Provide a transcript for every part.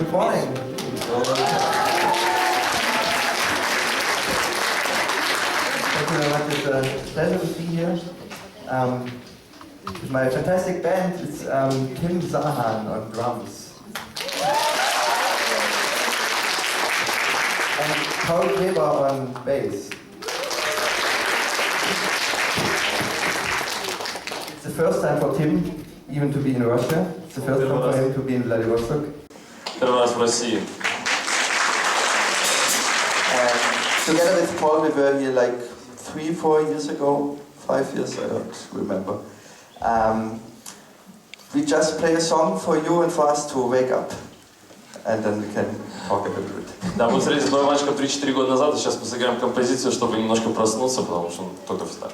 Good morning. Thank you very much. It's a pleasure to be here. With my fantastic band, it's Tim Zahan on drums. And Paul Kleber on bass. It's the first time for Tim even to be in Russia. It's the first time for him to be in Vladivostok. Первый раз в России. Together with Paul, we were here like 3-4 years ago, 5 years, I don't remember. We just play a song for you and for us to wake up, and then we can talk a little bit. Да, мы встретились с барабанщиком 3-4 года назад, и сейчас мы сыграем композицию, чтобы немножко проснуться, потому что он только встал.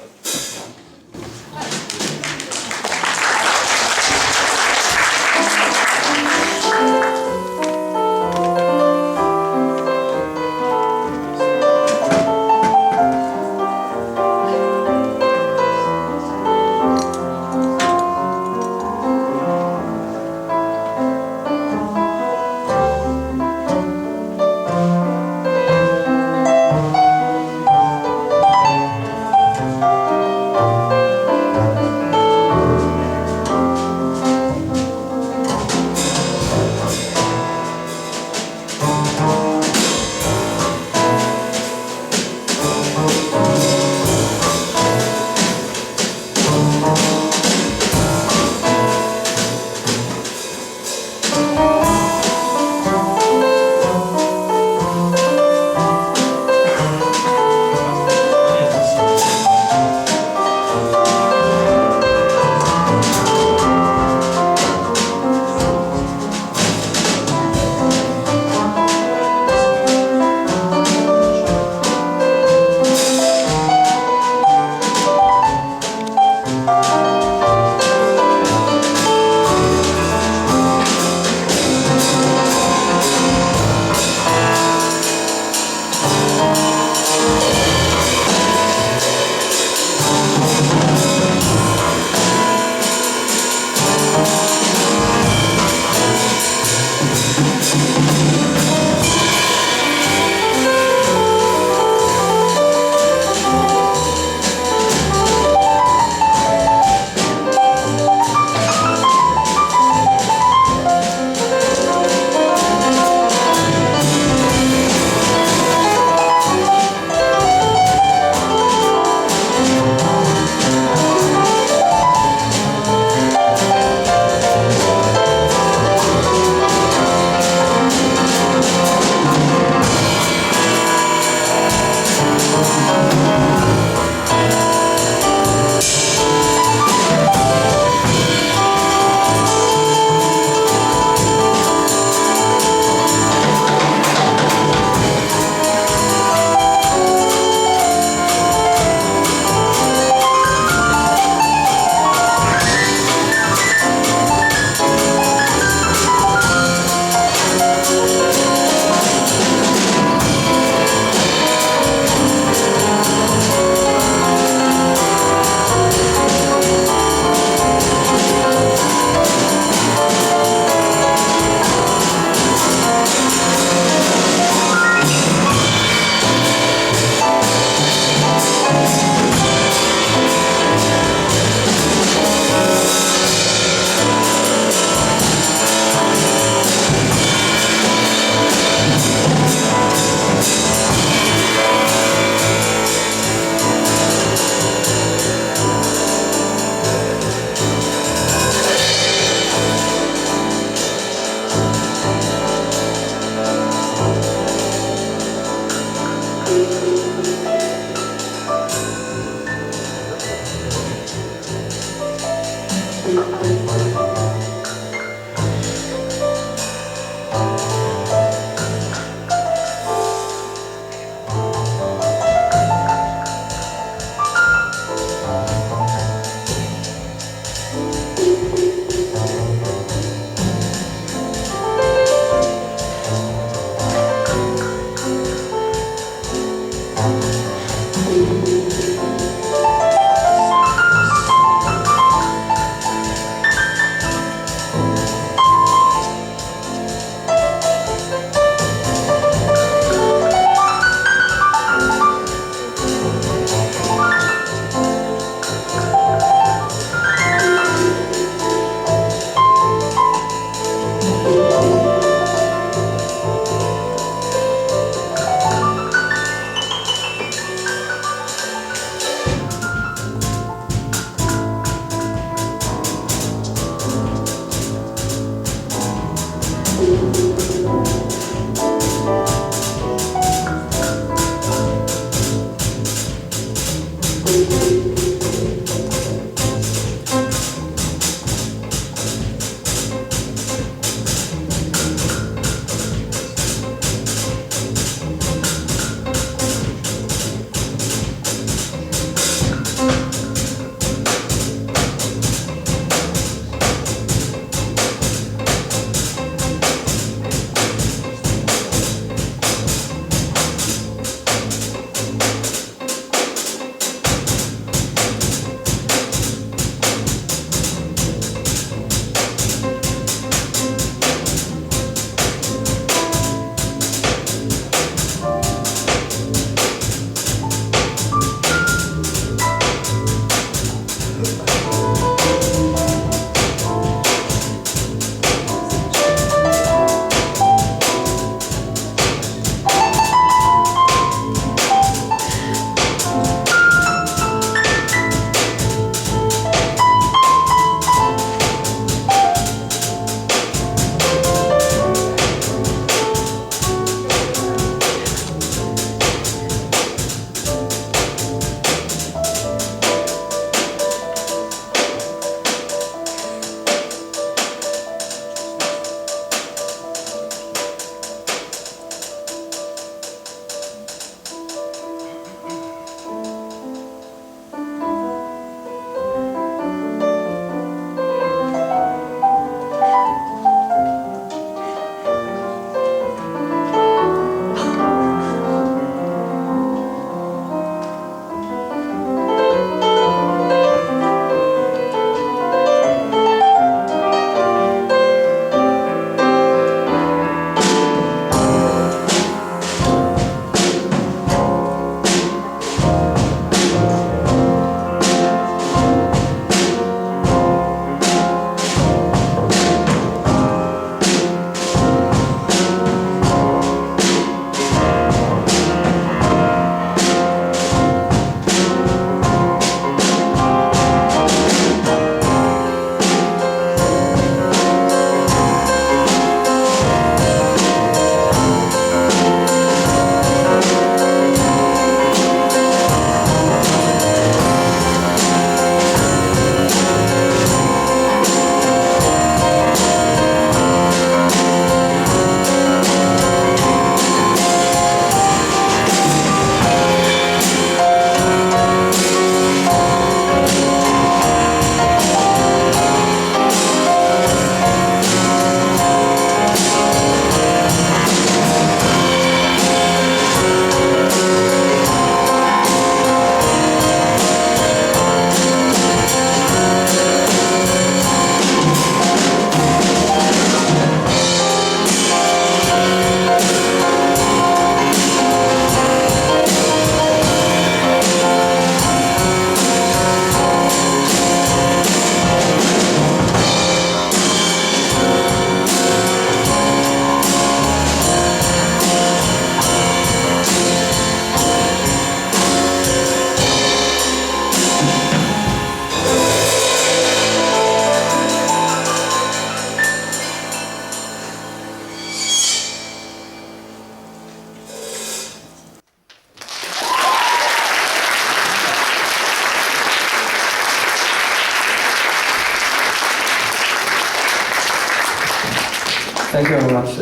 Thank you very much.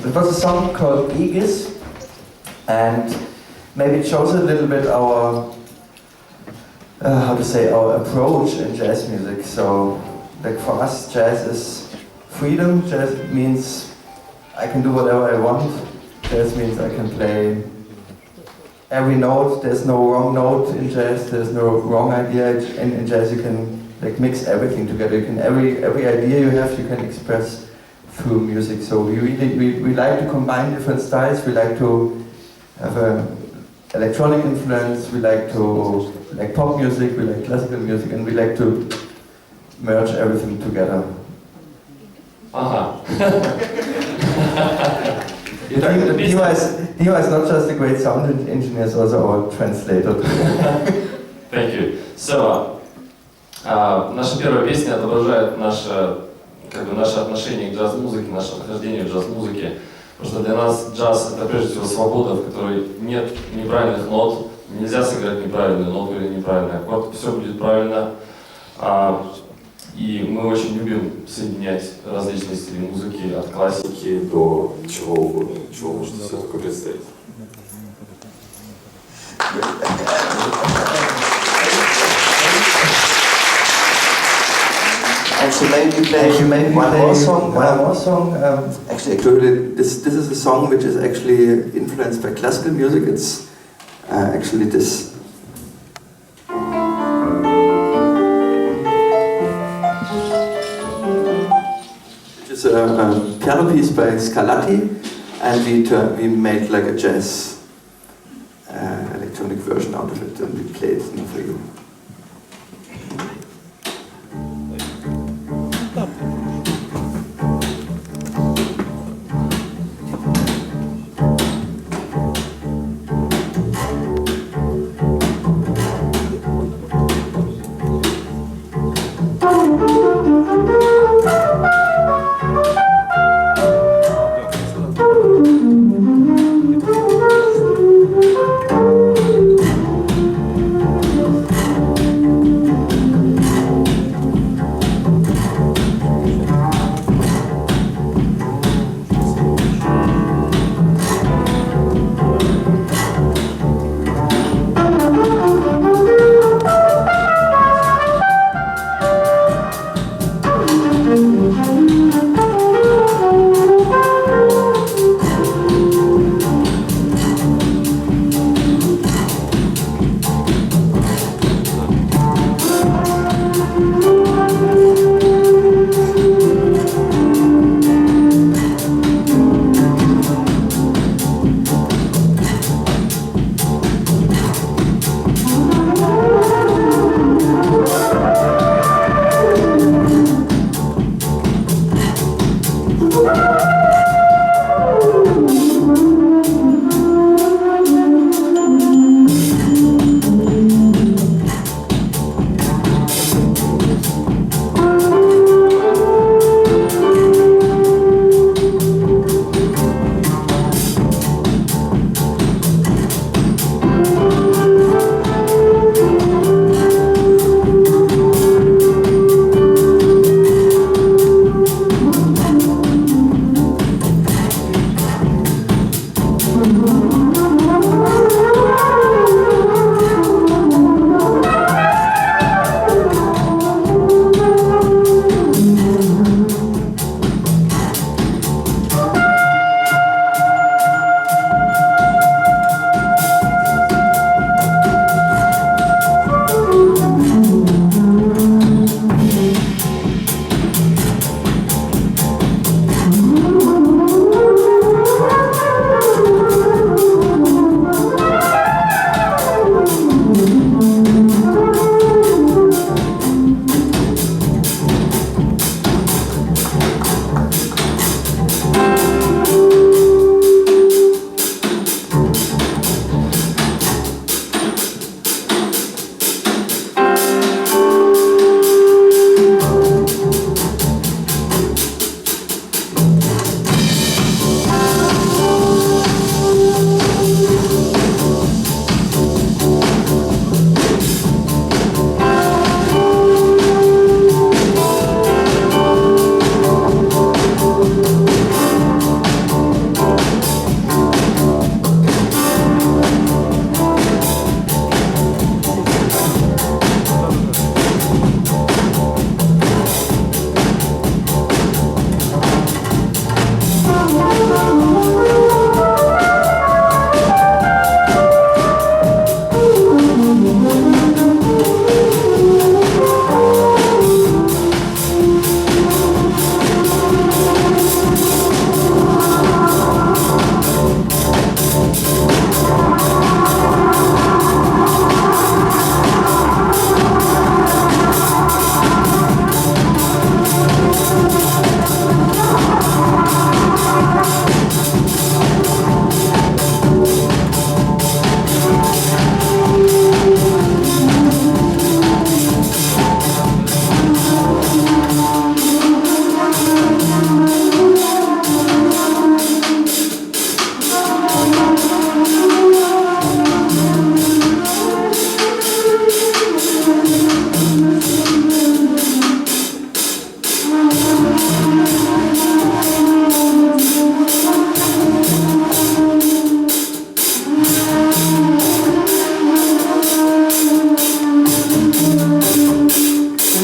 It was a song called Aegis, and maybe it shows a little bit our, our approach in jazz music. So, like for us, jazz is freedom. Jazz means I can do whatever I want. Jazz means I can play every note. There's no wrong note in jazz. There's no wrong idea. In jazz, you can like mix everything together. You can every idea you have, you can express through music. So we like to combine different styles. We like to have an electronic influence. We like to like pop music. We like classical music, and we like to merge everything together. Dima is not just a great sound engineer, he's also our translator. Thank you. So, наша первая песня отображает наше отношение к джаз-музыке, наше нахождение в джаз-музыке. Потому что для нас джаз — это прежде всего свобода, в которой нет неправильных нот, нельзя сыграть неправильную ноту или неправильный аккорд, все будет правильно. И мы очень любим соединять различные стили музыки, от классики до чего угодно, чего можно себе только представить. Actually, maybe one more song. Actually, this is a song which is actually influenced by classical music. It's actually this. Which is a piano piece by Scarlatti, and we made like a jazz electronic version out of it, and we played it for you.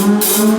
Thank you.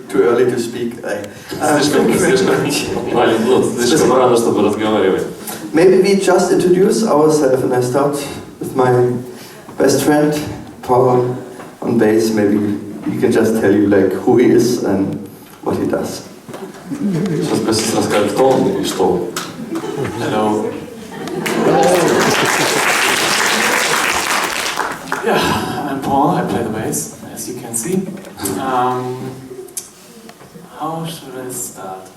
Too early to speak. Слишком рано, чтобы разговаривать. Maybe we just introduce ourselves, and I start with my best friend Paul on bass. Maybe he can just tell you like who he is and what he does. Сейчас басист расскажет, кто он и что он. Hello. Yeah, I'm Paul. I play the bass, as you can see. How should I start?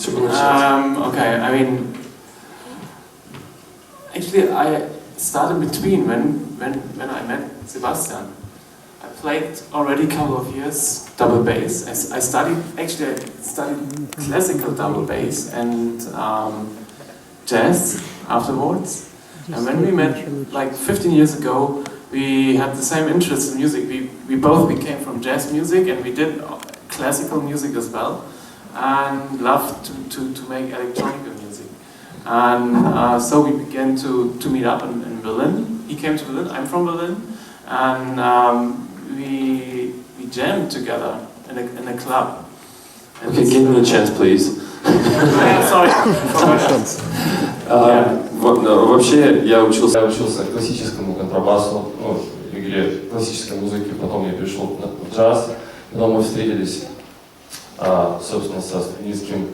Okay, I mean, actually, I started between when I met Sebastian. I played already a couple of years double bass. I studied classical double bass and jazz afterwards. And when we met like 15 years ago, we had the same interest in music. We both became from jazz music and we did classical music as well, and loved to make electronic music. And so we began to meet up in Berlin. He came to Berlin, I'm from Berlin, and we jammed together in a club. And Okay, give me a chance, please. Sorry. Вообще, я учился классическому контрабасу, ну, игре классической музыки, потом я перешел в джаз, потом мы встретились, собственно, со Студницким,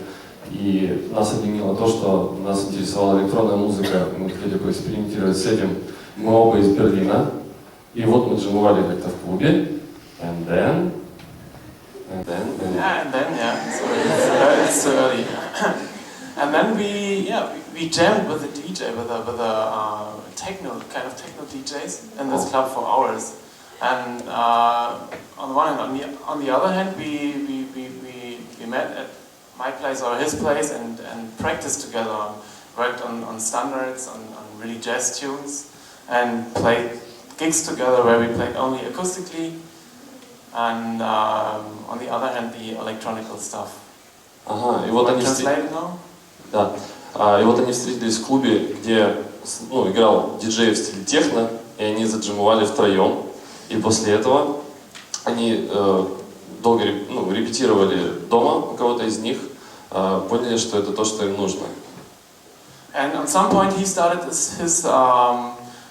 и нас объединило то, что нас интересовала электронная музыка, мы хотели поэкспериментировать с этим. Мы оба из Берлина, и вот мы джемовали как-то в клубе, and then, it's too early. And then we jammed with a DJ, with a techno DJs in this club for hours. And on the one hand, on the other hand, we met at my place or his place and practiced together, worked on standards, on really jazz tunes, and played gigs together where we played only acoustically, and on the other hand, the electronical stuff. Ага, и вот они да. И вот они встретились в клубе, где играл диджей в стиле техно, и они заджимовали втроем. И после этого они долго репетировали дома у кого-то из них, поняли, что это то, что им нужно. And at some point he started his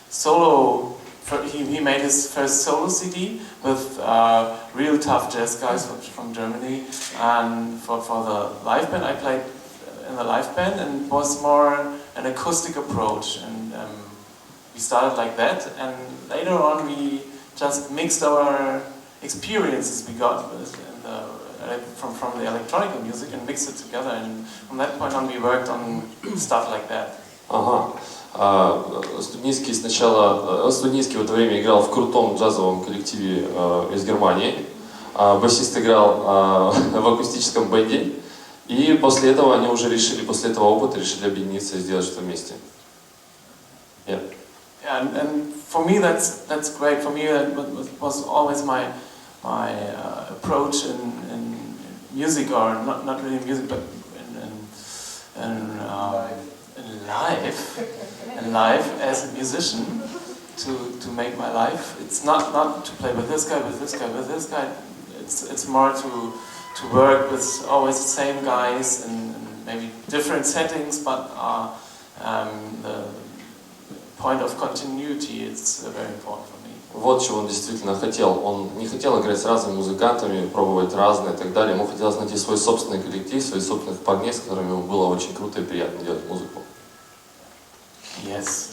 solo. He made his first solo CD with real tough jazz guys from Germany, and for the live band I played in the live band, and it was more an acoustic approach, and we started like that, and later on we just mixed our experiences we got from the electronic music and mixed it together, and from that point on we worked on stuff like that. Студницкий в это время играл в крутом джазовом коллективе из Германии, басист играл в акустическом бенде, и после этого они уже решили, после этого опыта решили объединиться и сделать что-то вместе. Yeah. Yeah, and for me that's great. For me that was always my approach in music, or not really music, but in life as a musician, to make my life. It's not to play with this guy, with this guy, with this guy. It's more to work with always the same guys and maybe different settings, but the point of continuity, it's very important for me. Вот чего он действительно хотел. Он не хотел играть с разными музыкантами, пробовать разные и так далее. Ему хотелось найти свой собственный коллектив, своих собственных парней, с которыми ему было очень круто и приятно делать музыку. Yes.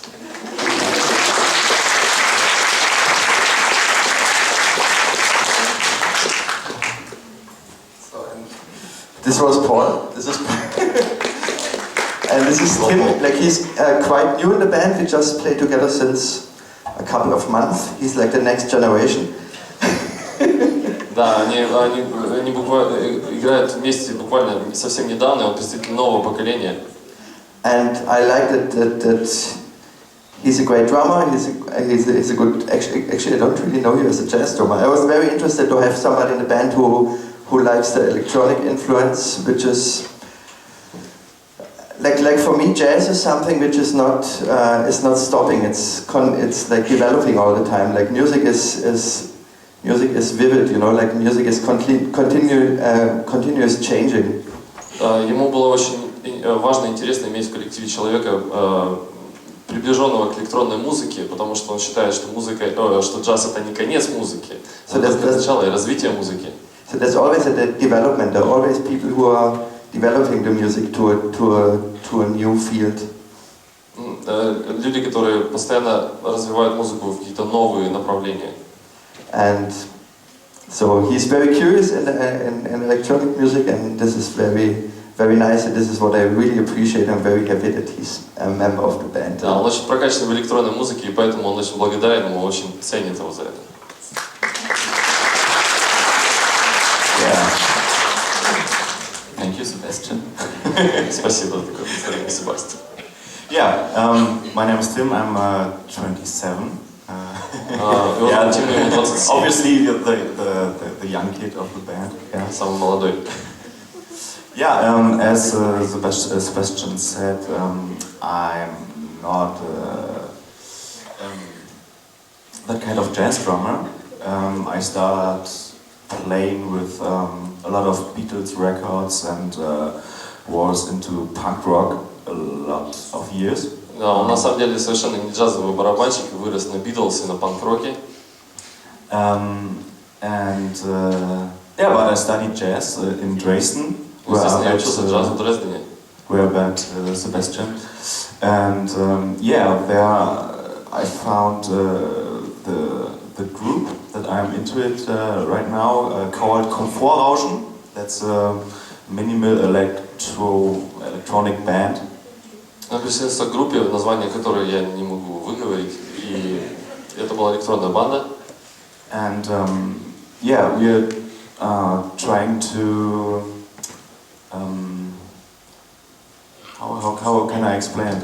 This was Paul. This is and this is Tim. Like he's quite new in the band. We just played together since a couple of months. He's like the next generation. Да, они буквально играют вместе буквально совсем недавно. Он представитель нового поколения. And I like that he's a great drummer. He's a good. Actually, I don't really know you as a jazz drummer. I was very interested to have somebody in the band who likes the electronic influence, which is like for me, jazz is something which is not stopping. It's like developing all the time. Like music is vivid, you know. Like music is continuous changing. Ему было очень важно и интересно иметь в коллективе человека, приближенного к электронной музыке, потому что он считает, что что джаз это не конец музыки, это начало и развитие музыки. So there's always a development. There are always people who are developing the music to a new field. Люди, которые постоянно развивают музыку в какие-то новые направления. And so he's very curious in electronic music, and this is very, very nice. And this is what I really appreciate. I'm very happy that he's a member of the band. Да, он очень прокачан в электронной музыке, и поэтому он очень благодарен ему, очень ценит его за это. Thank you, Sebastian. Спасибо за такое представление, Себастьян. Yeah, my name is Tim. I'm 27. Obviously, the young kid of the band. Yeah, самый молодой. Yeah, as Sebastian said, I'm not that kind of jazz drummer. I started playing with a lot of Beatles records and was into punk rock a lot of years. Да, он на самом деле совершенно не джазовый барабанщик, вырос на Битлз и на панк-роке. Yeah, but I studied jazz in Dresden. Естественно, я учился джазу в Дрездене. Where I met Sebastian. And yeah, there I found the group that I'm into it right now called Komfortrauschen. That's a minimal electronic band. Я присоединился к группе, название которой я не могу выговорить, и это была электронная банда. And yeah, we're trying to how can I explain it?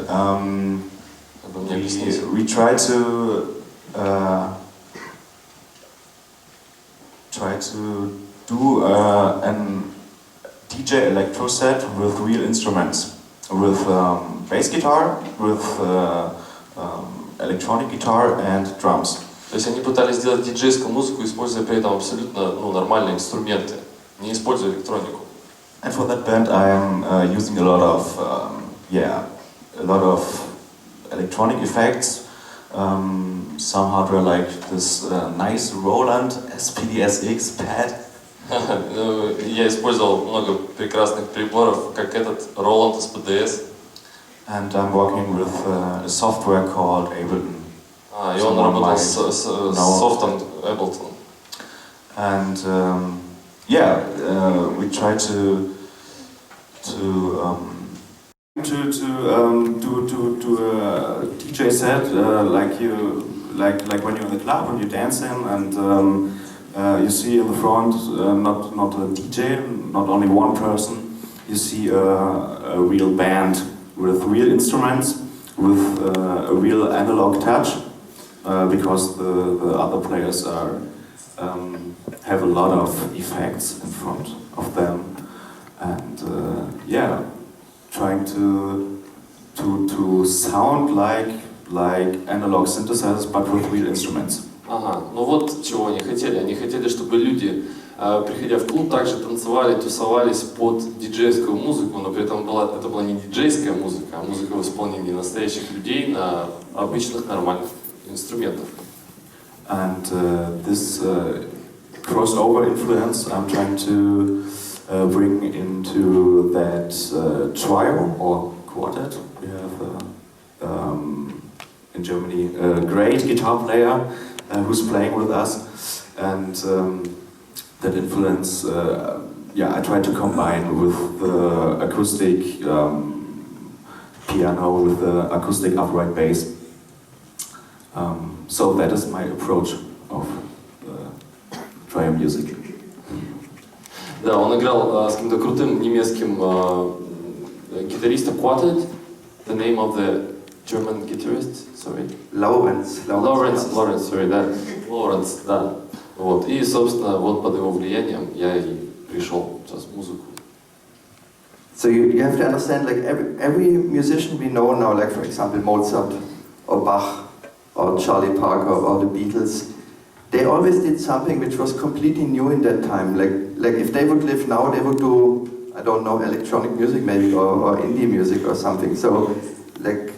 We try to do an DJ electro set with real instruments, with bass guitar, with electronic guitar and drums. То есть они пытались сделать диджейскую музыку, используя при этом абсолютно нормальные инструменты, не используя электронику. And for that band, I am using a lot of electronic effects. Some hardware like this nice Roland SPD-SX pad. Я использовал много прекрасных приборов, как этот Roland SPD-S. And I'm working with a software called Ableton. И он работал с софтом Ableton. And yeah, we try to do a DJ set like when you're in the club and you're dancing and you see in the front not a DJ, not only one person. You see a real band with real instruments, with a real analog touch, because the other players have a lot of effects in front of them, and yeah, trying to sound like analog synthesizers, but with real instruments. Ага, ну вот чего они хотели. Они хотели, чтобы люди приходя в клуб, также танцевали, тусовались под диджейскую музыку, но при этом это была не диджейская музыка, а музыка в исполнении настоящих людей на обычных нормальных инструментах. And this crossover influence I'm trying to bring into that trio or quartet. We have in Germany a great guitar player who's playing with us, and that influence, I try to combine with the acoustic piano, with the acoustic upright bass. So that is my approach of trio music. Да, он играл с каким-то крутым немецким гитаристом Quartet. The name of the German guitarist, sorry. Lawrence, sorry, да. Lawrence, да. Вот. И, собственно, вот под его влиянием я и пришел в джаз-музыку. So you have to understand, like every musician we know now, like for example Mozart or Bach or Charlie Parker or the Beatles, they always did something which was completely new in that time. Like if they would live now, they would do, I don't know, electronic music maybe or indie music or something. So like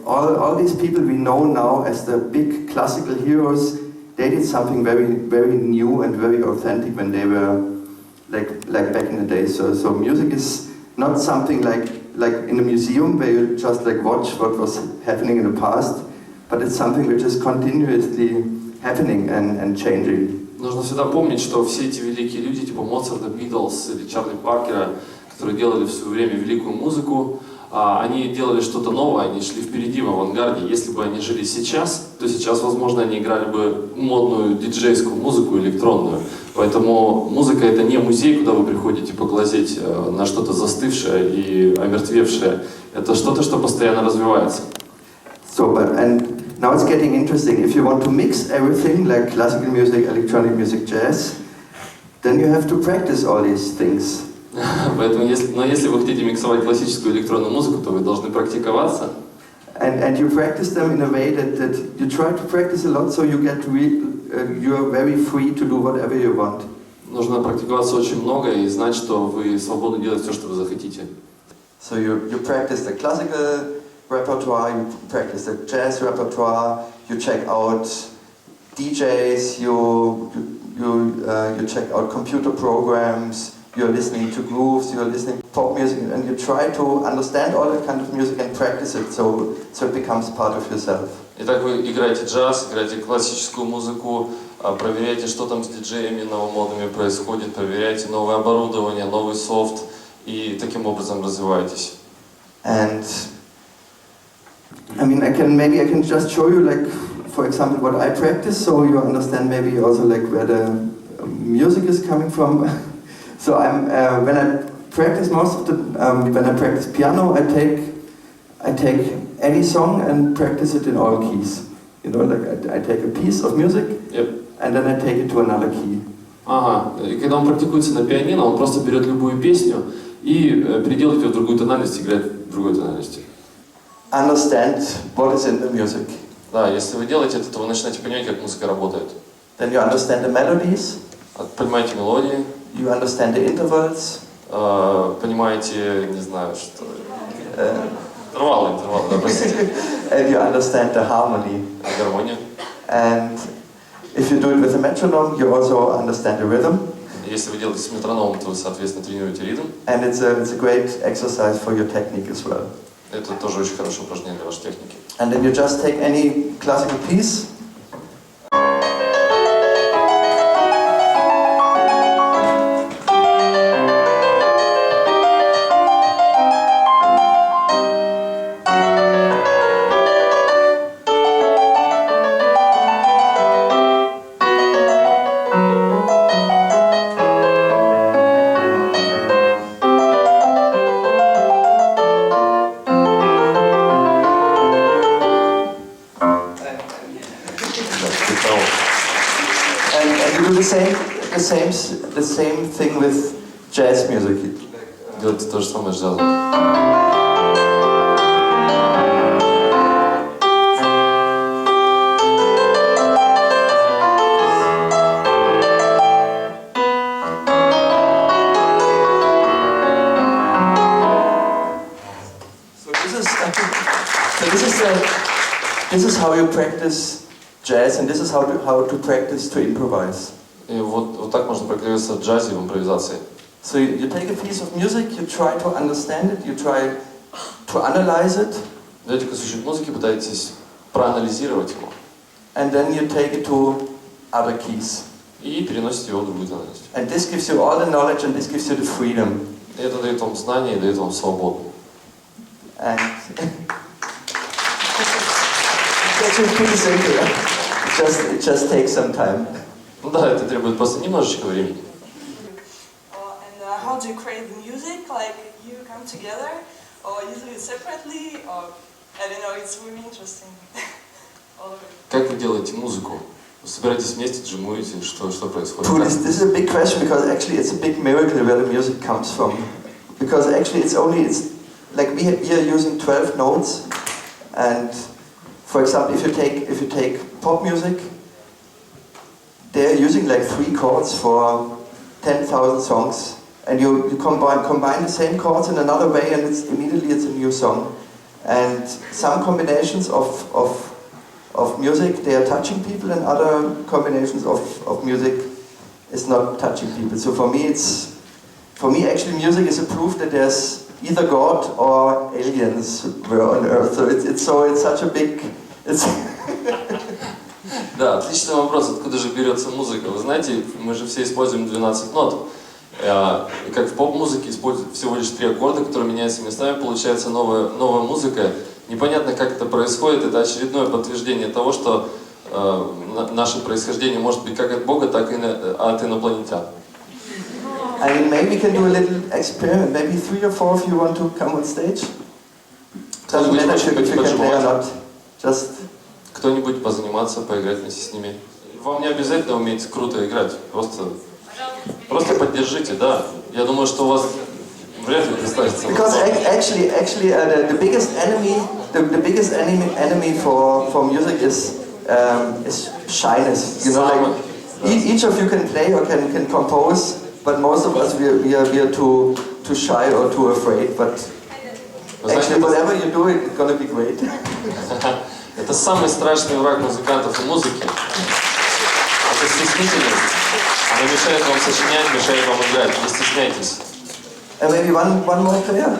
all these people we know now as the big classical heroes, they did something very, very new and very authentic when they were like back in the day. So music is not something like in a museum where you just like watch what was happening in the past, but it's something which is continuously happening and changing. Нужно всегда помнить, что все эти великие люди, типа Моцарта, Битлз или Чарли Паркера, которые делали в свое время великую музыку, они делали что-то новое, они шли впереди, в авангарде. Если бы они жили сейчас, то сейчас, возможно, они играли бы модную диджейскую музыку, электронную. Поэтому музыка — это не музей, куда вы приходите поглазеть на что-то застывшее и омертвевшее. Это что-то, что постоянно развивается. And now it's getting interesting. If you want to mix everything, like classical music, electronic music, jazz, then you have to practice all these things. Поэтому, если вы хотите миксовать классическую электронную музыку, то вы должны практиковаться. And you practice them in a way that you try to practice a lot, so you get you are very free to do whatever you want. Нужно практиковаться очень много и знать, что вы свободны делать все, что вы захотите. So you practice the classical repertoire, you practice the jazz repertoire, you check out DJs, you check out computer programs, you're listening to grooves, you're listening to pop music, and you try to understand all that kind of music and practice it so it becomes part of yourself. Итак, вы играете джаз, играете классическую музыку, проверяете, что там с диджеями новомодными происходит, проверяете новое оборудование, новый софт, и таким образом развиваетесь. And I mean, I can just show you, like, for example, what I practice, so you understand maybe also like where the music is coming from. So when I practice most of the when I practice piano, I take any song and practice it in all keys. You know, like I take a piece of music, and then I take it to another key. Ага, и когда он практикуется на пианино, он просто берет любую песню и переделывает ее в другую тональность, играет в другой тональности. Understand what is in the music. Да, если вы делаете это, то вы начинаете понимать, как музыка работает. Then you understand the melodies. Понимаете мелодии. You understand the intervals. Понимаете, не знаю, что... Интервалы, да, простите. And you understand the harmony. Гармонию. And if you do it with a metronome, you also understand the rhythm. Если вы делаете с метрономом, то вы, соответственно, тренируете ритм. And it's a great exercise for your technique as well. Это тоже очень хорошее упражнение для вашей техники. And then you just take any classical piece. The same thing with jazz music. Делайте то же самое с джазом. this is how you practice jazz, and this is how to practice to improvise. И вот так можно практиковаться в джазе, в импровизации. So you take a piece of music, you try to understand it, you try to analyze it. Берете кусочек музыки, пытаетесь проанализировать его. And then you take it to other keys. И переносите его в другую тональность. And this gives you all the knowledge, and this gives you the freedom. И это дает вам знания, и дает вам свободу. And it's pretty simple. It just takes some time. Ну да, это требует просто немножечко времени. And how do you create the music? Like you come together, or you do it separately, or I don't know. It's really interesting. All of it. Как вы делаете музыку? Вы собираетесь вместе, джимуете? Что происходит? This is a big question, because actually it's a big miracle where the music comes from. Because actually it's like we are using 12 notes, and for example, if you take pop music, they're using like 3 chords for 10,000 songs, and you combine the same chords in another way, and immediately it's a new song. And some combinations of music, they are touching people, and other combinations of music is not touching people. So for me actually music is a proof that there's either God or aliens were on Earth. So it's such a big... Да, отличный вопрос, откуда же берется музыка. Вы знаете, мы же все используем 12 нот. И как в поп-музыке используют всего лишь 3 аккорда, которые меняются местами, получается новая музыка. Непонятно, как это происходит. Это очередное подтверждение того, что наше происхождение может быть как от Бога, так и от инопланетян. I mean, maybe we can do a little experiment. Maybe 3 or 4 of you want to come on stage. Doesn't matter if you can play or not. Just... Кто-нибудь позаниматься, поиграть вместе с ними. Вам не обязательно уметь круто играть, просто поддержите, да. Я думаю, что у вас вряд ли представится. Because actually, the biggest enemy for music is shyness. You know, like each of you can play or can compose, but most of us we are too shy or too afraid. But actually, whatever you do, it's gonna be great. Это самый страшный враг музыкантов и музыки. Это стеснительность. Она мешает вам сочинять, мешает вам играть. Не стесняйтесь. And maybe one more player.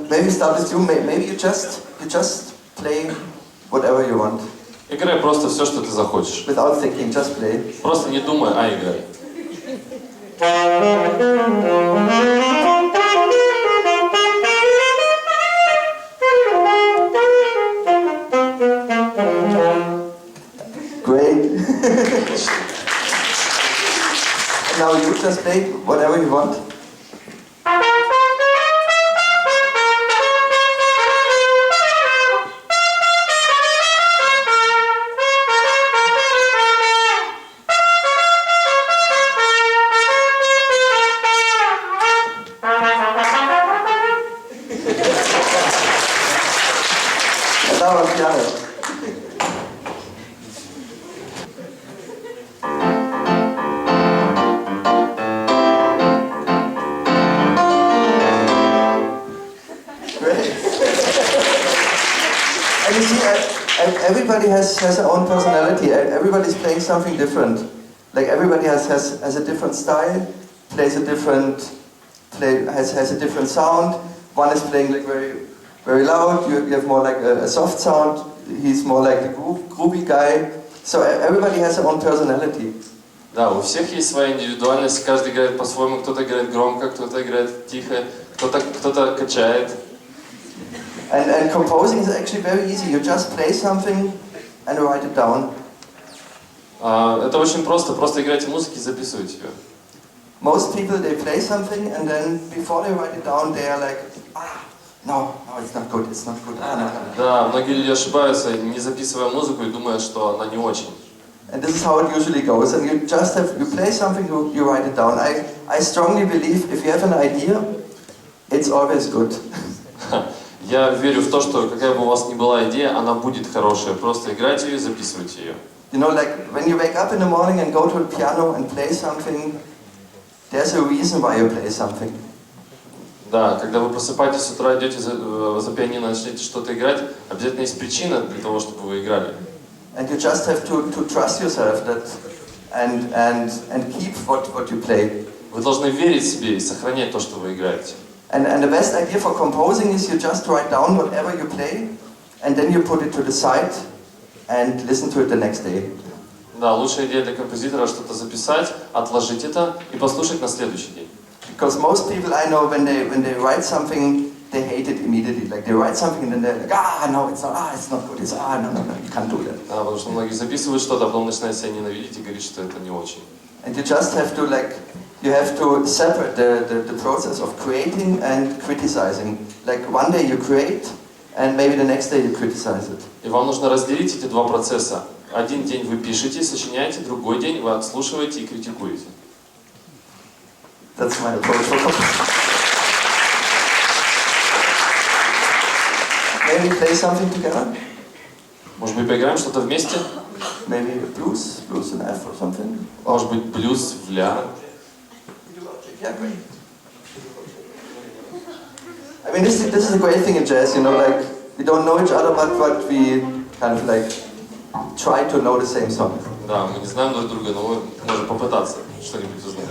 Maybe start with you. Maybe you just play whatever you want. Играй просто все, что ты захочешь. Without thinking, just play. Просто не думай, а играй. Great. Now you just play whatever you want. Everybody has their own personality. Everybody's playing something different. Like everybody has a different style, has a different sound. One is playing like very loud. You have more like a soft sound. He's more like the groovy guy. So everybody has their own personality. Да, у всех есть своя индивидуальность. Каждый играет по-своему. Кто-то играет громко, кто-то играет тихо, кто-то качает. And composing is actually very easy. You just play something and write it down. Это очень просто. Просто играйте музыку и записывайте ее. Most people, they play something and then before they write it down, they are like, no, it's not good, it's not good. No. Да, многие люди ошибаются, не записывая музыку и думая, что она не очень. And this is how it usually goes. And you play something, you write it down. I strongly believe if you have an idea, it's always good. Я верю в то, что какая бы у вас ни была идея, она будет хорошая. Просто играйте ее и записывайте ее. You know, like when you wake up in the morning and go to the piano and play something, there's a reason why you play something. Да, когда вы просыпаетесь с утра, идете за пианино, начнете что-то играть, обязательно есть причина для того, чтобы вы играли. And you just have to trust yourself that and keep what you play. Вы должны верить в себе и сохранять то, что вы играете. And the best idea for composing is you just write down whatever you play, and then you put it to the side and listen to it the next day. Да, лучшая идея для композитора что-то записать, отложить это и послушать на следующий день. Because most people I know, when they write something, they hate it immediately. Like they write something and then they're like, no, it's not good. It's no, you can't do that. Да, потому что многие записывают что-то, а потом начинают себя ненавидеть и говорить, что это не очень. And you just have to you have to separate the process of creating and criticizing. Like one day you create, and maybe the next day you criticize it. И вам нужно разделить эти два процесса. Один день вы пишете, сочиняете, другой день вы отслушиваете и критикуете. That's my approach for composition. Maybe play something together. Может быть, поиграем что-то вместе? Maybe blues in F or something. Может быть, блюз в ля? Yeah, great. I mean, this is a great thing in jazz, you know, like, we don't know each other, but we kind of like try to know the same song. Да, мы не знаем друг друга, но мы можем попытаться что-нибудь узнать.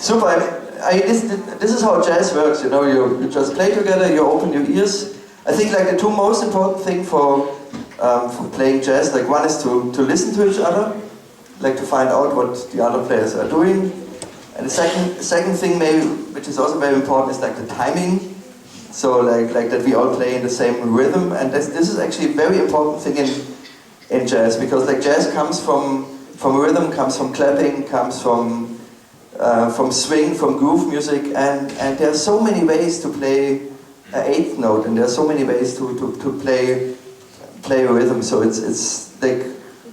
Super. This is how jazz works, you know, you just play together, you open your ears. I think like the two most important things for playing jazz, like one is to listen to each other, like to find out what the other players are doing. And the second thing maybe, which is also very important, is like the timing. So like that we all play in the same rhythm, and this is actually a very important thing in jazz, because like jazz comes from rhythm, comes from clapping, comes from swing, from groove music, and there are so many ways to play an eighth note, and there are so many ways to play a rhythm. So it's like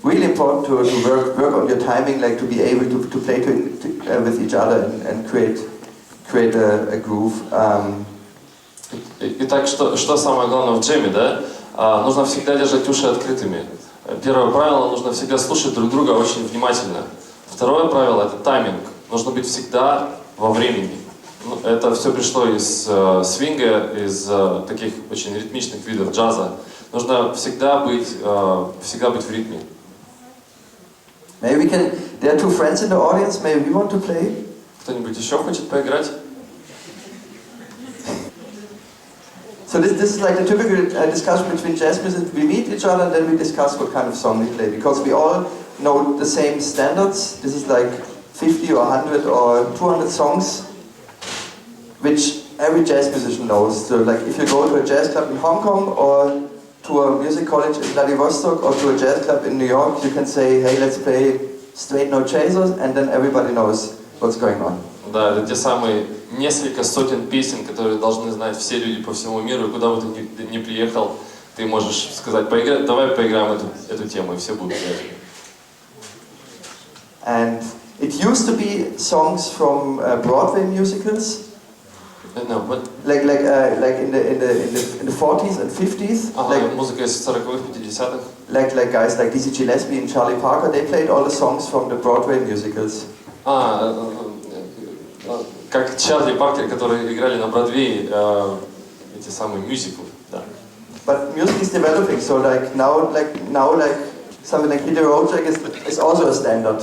really important to work on your timing, like to be able to play with each other and create a groove. Итак, что самое главное в джеме, да? Нужно всегда держать уши открытыми. Первое правило, нужно всегда слушать друг друга очень внимательно. Второе правило – это тайминг. Нужно быть всегда во времени. Это все пришло из свинга, из таких очень ритмичных видов джаза. Нужно всегда быть в ритме. Maybe we can. There are two friends in the audience. Maybe we want to play. Кто-нибудь еще хочет поиграть? So this is like the typical discussion between jazz musicians. We meet each other and then we discuss what kind of song we play, because we all know the same standards. This is like 50 or 100 or 200 songs, which every jazz musician knows. So like if you go to a jazz club in Hong Kong or to a music college in Vladivostok or to a jazz club in New York, you can say, hey, let's play straight note chasers, and then everybody knows what's going on. Да, это те самые несколько сотен песен, которые должны знать все люди по всему миру. И куда бы ты ни приехал, ты можешь сказать, давай поиграем эту тему, и все будут играть. And it used to be songs from Broadway musicals. No, but... Like in the 40s and 50s. Like музыка из 40-х, 50-х. Like guys like Dizzy Gillespie and Charlie Parker, they played all the songs from the Broadway musicals. Как Чарли Паркер, которые играли на Бродвее эти самые мюзиклы, да. But music is developing, so now something like Hit the Road Jack is also a standard.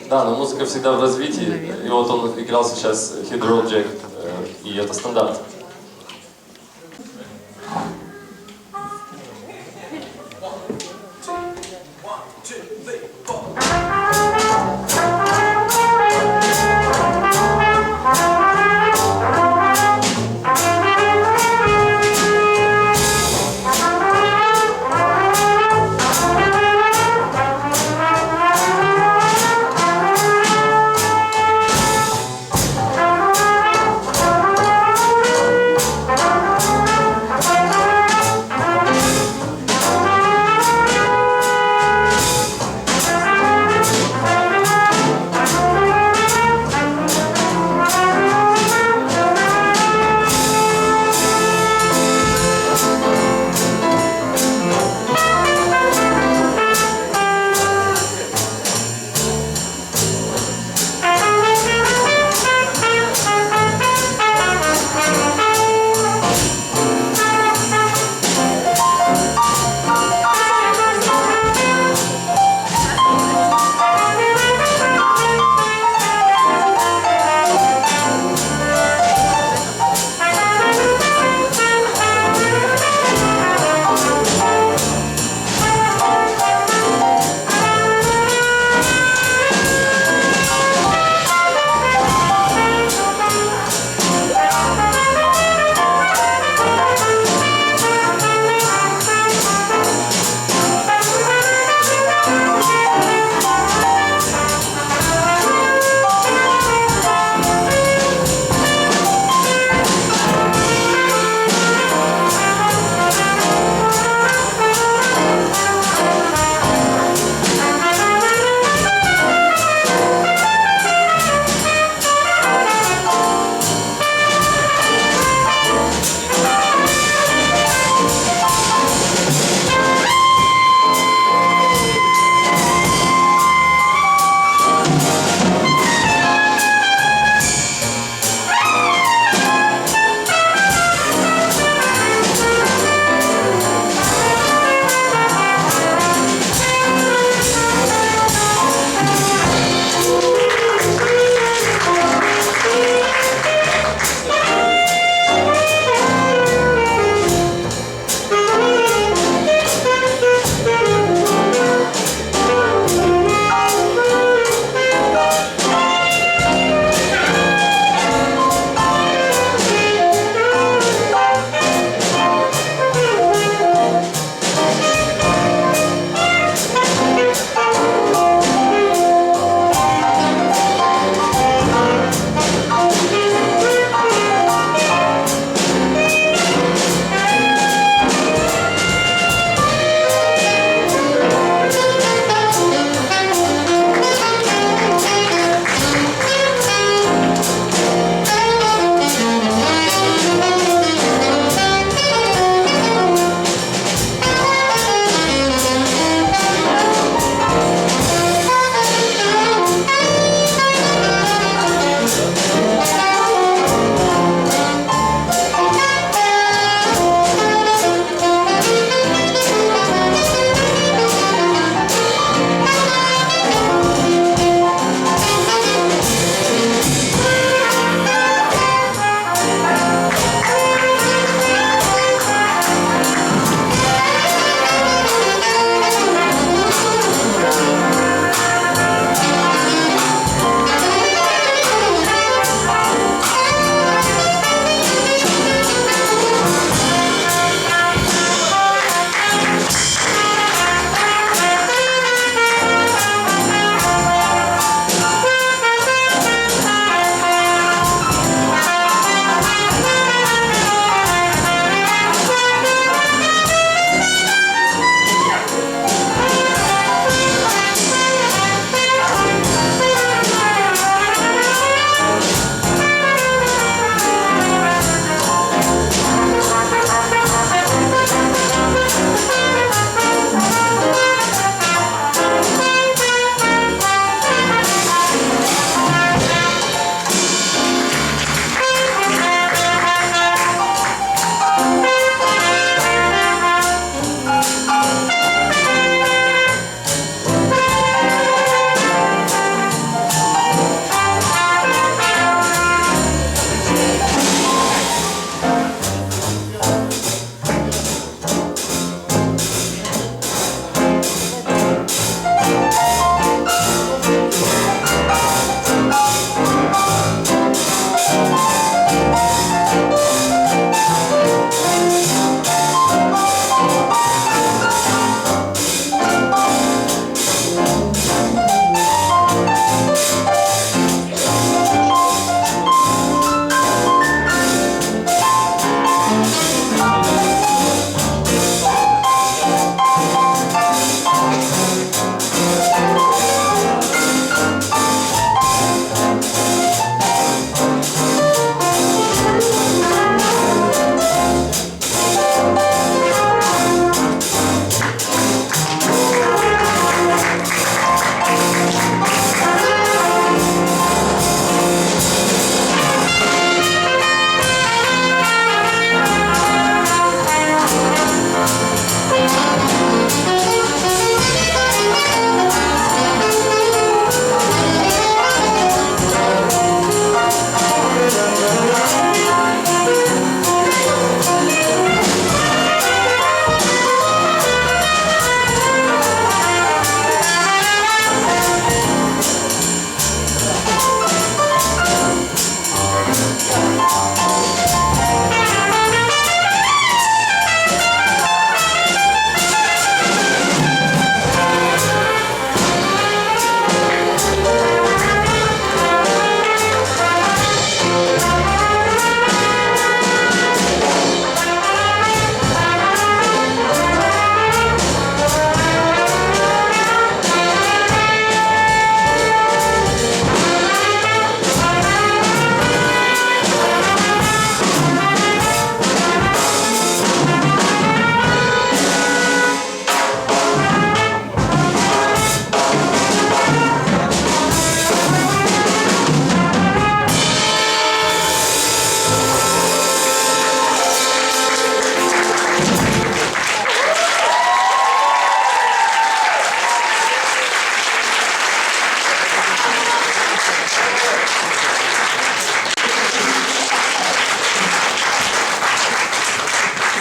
Да, но музыка всегда в развитии, и вот он играл сейчас Hit the Road Jack, и это стандарт.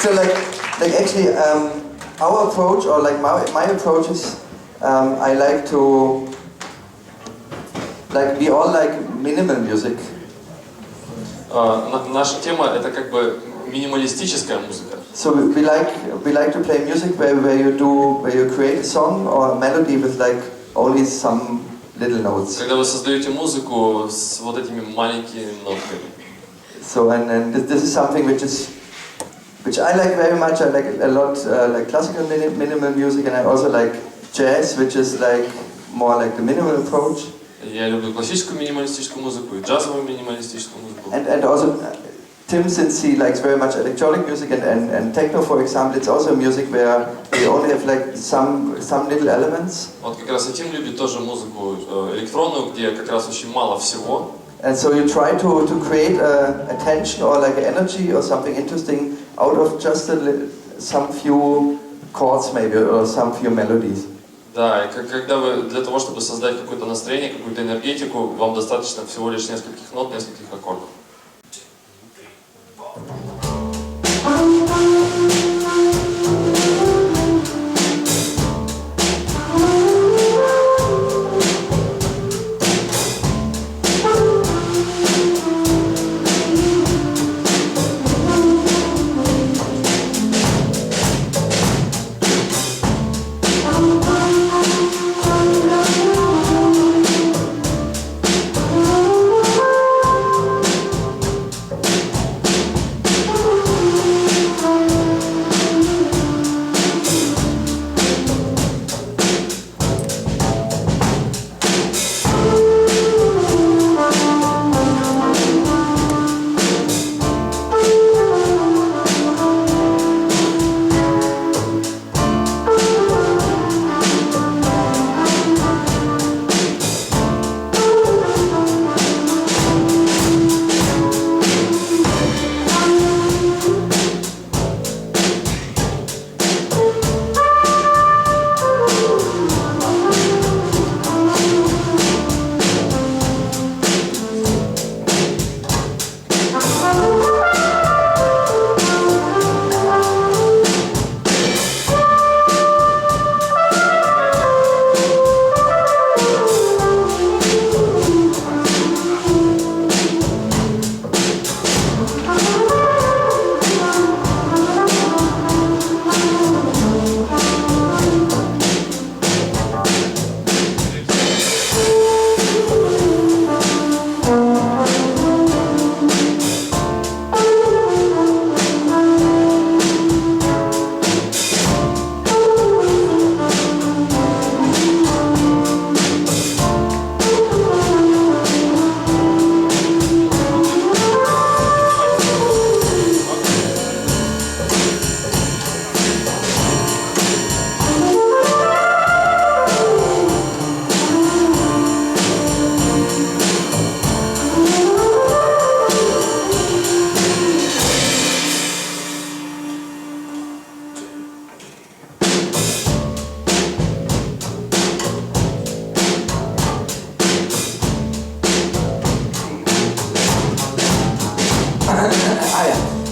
So like actually, our approach, or like my approach is, I like to, like we all like minimal music. Наша тема это как бы минималистическая музыка. So we like to play music where you create a song or a melody with like only some little notes. Когда вы создаете музыку с вот этими маленькими нотками. So and this is something which I like very much. I like a lot like classical minimal music, and I also like jazz, which is like more like the minimal approach. Я люблю классическую минималистическую музыку и джазовую минималистическую музыку. And also Tim, since he likes very much electronic music and techno, for example, it's also music where we only have like some little elements. Вот как раз и Тим любит тоже музыку электронную, где как раз очень мало всего. And so you try to create a tension or like an energy or something interesting out of just some few chords maybe or some few melodies. Да, и когда вы для того, чтобы создать какое-то настроение, какую-то энергетику, вам достаточно всего лишь нескольких нот, нескольких аккордов.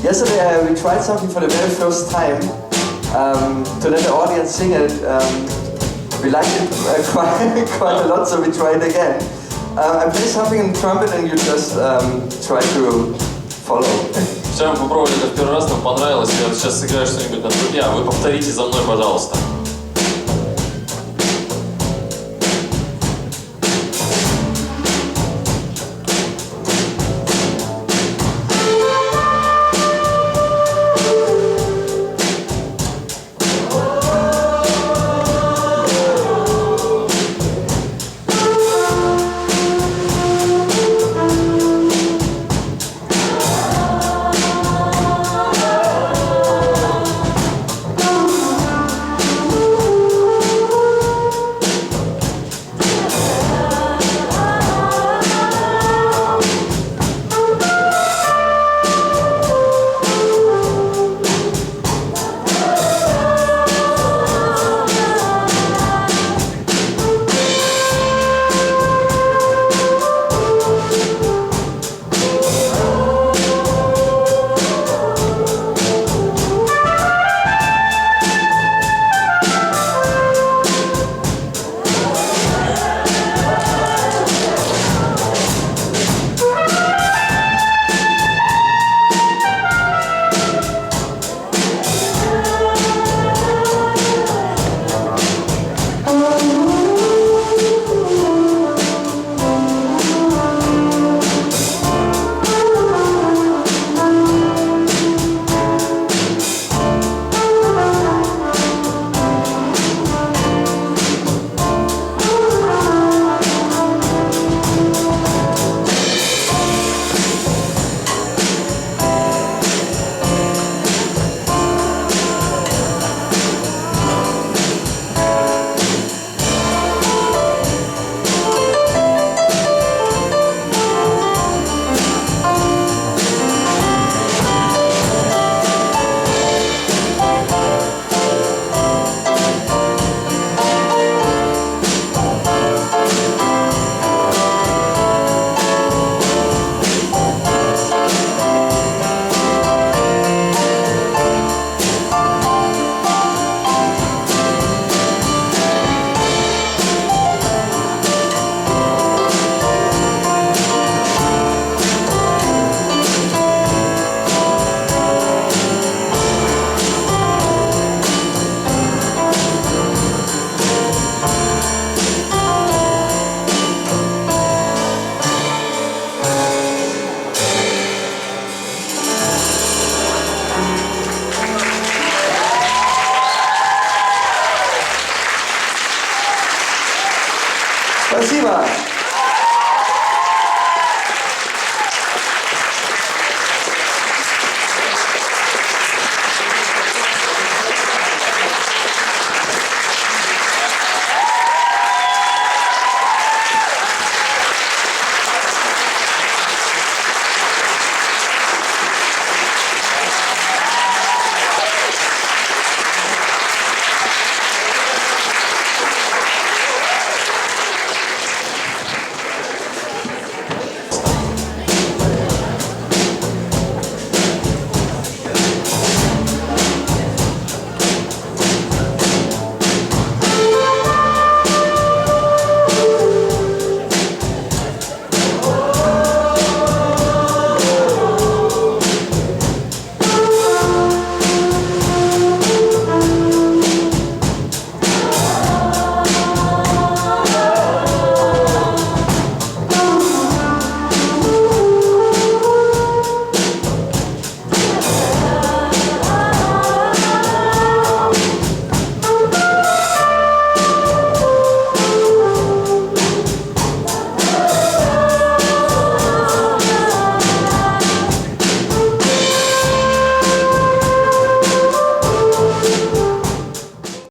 Yesterday we tried something for the very first time to let the audience sing it. We liked it quite a lot, so we tried again. I play something in trumpet and you just try to follow. Вчера мы попробовали это в первый раз, нам понравилось. Я сейчас сыграю что-нибудь на трубе, а вы повторите за мной, пожалуйста.